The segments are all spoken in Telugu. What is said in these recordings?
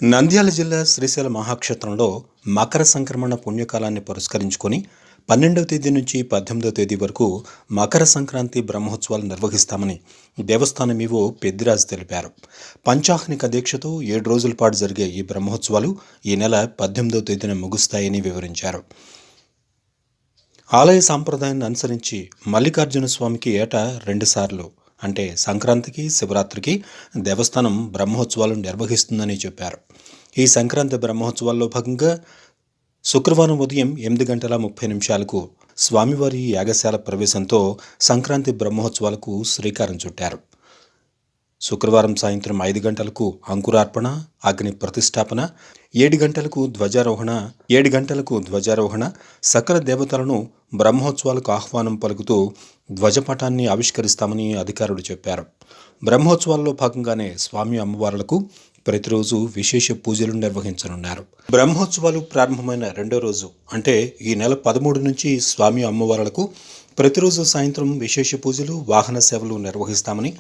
నంద్యాల జిల్లా శ్రీశైల మహాక్షేత్రంలో మకర సంక్రమణ పుణ్యకాలాన్ని పురస్కరించుకొని 12వ తేదీ నుంచి 18వ తేదీ వరకు మకర సంక్రాంతి బ్రహ్మోత్సవాలు నిర్వహిస్తామని దేవస్థానం ఈవో పెద్దిరాజు తెలిపారు. పంచాహ్నిక దీక్షతో 7 రోజుల పాటు జరిగే ఈ బ్రహ్మోత్సవాలు ఈ నెల 18వ తేదీన ముగుస్తాయని వివరించారు. ఆలయ సాంప్రదాయాన్ని అనుసరించి మల్లికార్జున స్వామికి ఏటా 2 సార్లు అంటే సంక్రాంతికి, శివరాత్రికి దేవస్థానం బ్రహ్మోత్సవాలు నిర్వహిస్తుందని చెప్పారు. ఈ సంక్రాంతి బ్రహ్మోత్సవాల్లో భాగంగా శుక్రవారం ఉదయం 8:30 స్వామివారి యాగశాల ప్రవేశంతో సంక్రాంతి బ్రహ్మోత్సవాలకు శ్రీకారం చుట్టారు. శుక్రవారం సాయంత్రం 5 గంటలకు అంకురార్పణ, అగ్ని ప్రతిష్టాపన, 7 గంటలకు ధ్వజారోహణ, సకల దేవతలను బ్రహ్మోత్సవాలకు ఆహ్వానం పలుకుతూ ధ్వజపటాన్ని ఆవిష్కరిస్తామని అధికారులు చెప్పారు. బ్రహ్మోత్సవాల్లో భాగంగానే స్వామి అమ్మవార్లకు ప్రతిరోజు విశేష పూజలు నిర్వహించనున్నారు. బ్రహ్మోత్సవాలు ప్రారంభమైన 2వ రోజు అంటే ఈ నెల 13 నుంచి స్వామి అమ్మవార్లకు ప్రతిరోజు సాయంత్రం విశేష పూజలు, వాహన సేవలు నిర్వహిస్తామని,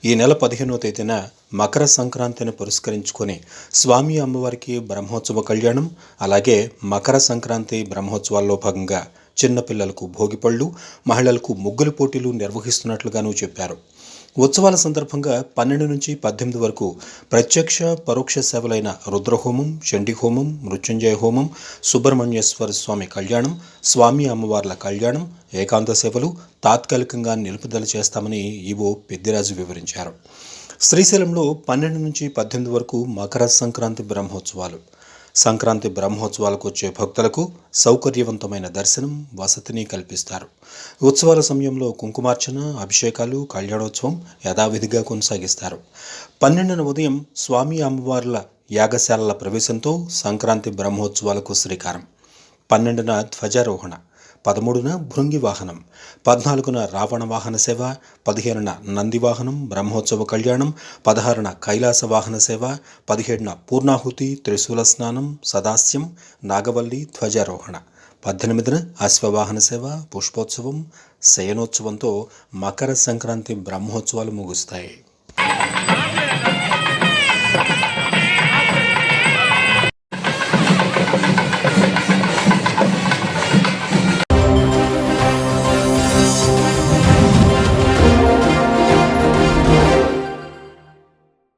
ఈ నెల 15వ తేదీన మకర సంక్రాంతిని పురస్కరించుకొని స్వామి అమ్మవారికి బ్రహ్మోత్సవ కళ్యాణం, అలాగే మకర సంక్రాంతి బ్రహ్మోత్సవాల్లో భాగంగా చిన్నపిల్లలకు భోగిపళ్ళు, మహిళలకు ముగ్గుల పోటీలు నిర్వహిస్తున్నట్లుగాను చెప్పారు. ఉత్సవాల సందర్భంగా 12 నుంచి 18 వరకు ప్రత్యక్ష, పరోక్ష సేవలైన రుద్రహోమం, చండీహోమం, మృత్యుంజయ హోమం, సుబ్రహ్మణ్యేశ్వర స్వామి కళ్యాణం, స్వామి అమ్మవార్ల కళ్యాణం, ఏకాంత సేవలు తాత్కాలికంగా నిలుపుదల చేస్తామని ఈవో పెద్దిరాజు వివరించారు. శ్రీశైలంలో 12 నుంచి 18 వరకు మకర సంక్రాంతి బ్రహ్మోత్సవాలు. సంక్రాంతి బ్రహ్మోత్సవాలకు వచ్చే భక్తులకు సౌకర్యవంతమైన దర్శనం, వసతిని కల్పిస్తారు. ఉత్సవాల సమయంలో కుంకుమార్చన, అభిషేకాలు, కళ్యాణోత్సవం యథావిధిగా కొనసాగిస్తారు. 12న ఉదయం స్వామి అమ్మవార్ల యాగశాలల ప్రవేశంతో సంక్రాంతి బ్రహ్మోత్సవాలకు శ్రీకారం. 12న ధ్వజారోహణ, 13న భృంగి వాహనం, 14న రావణ వాహన సేవ, 15న నంది వాహనం, బ్రహ్మోత్సవ కళ్యాణం, 16న కైలాస వాహన సేవ, 17న పూర్ణాహుతి, త్రిశూల స్నానం, సదాస్యం, నాగవల్లి ధ్వజారోహణ, 18న అశ్వవాహన సేవ, పుష్పోత్సవం, శయనోత్సవంతో మకర సంక్రాంతి బ్రహ్మోత్సవాలు ముగుస్తాయి.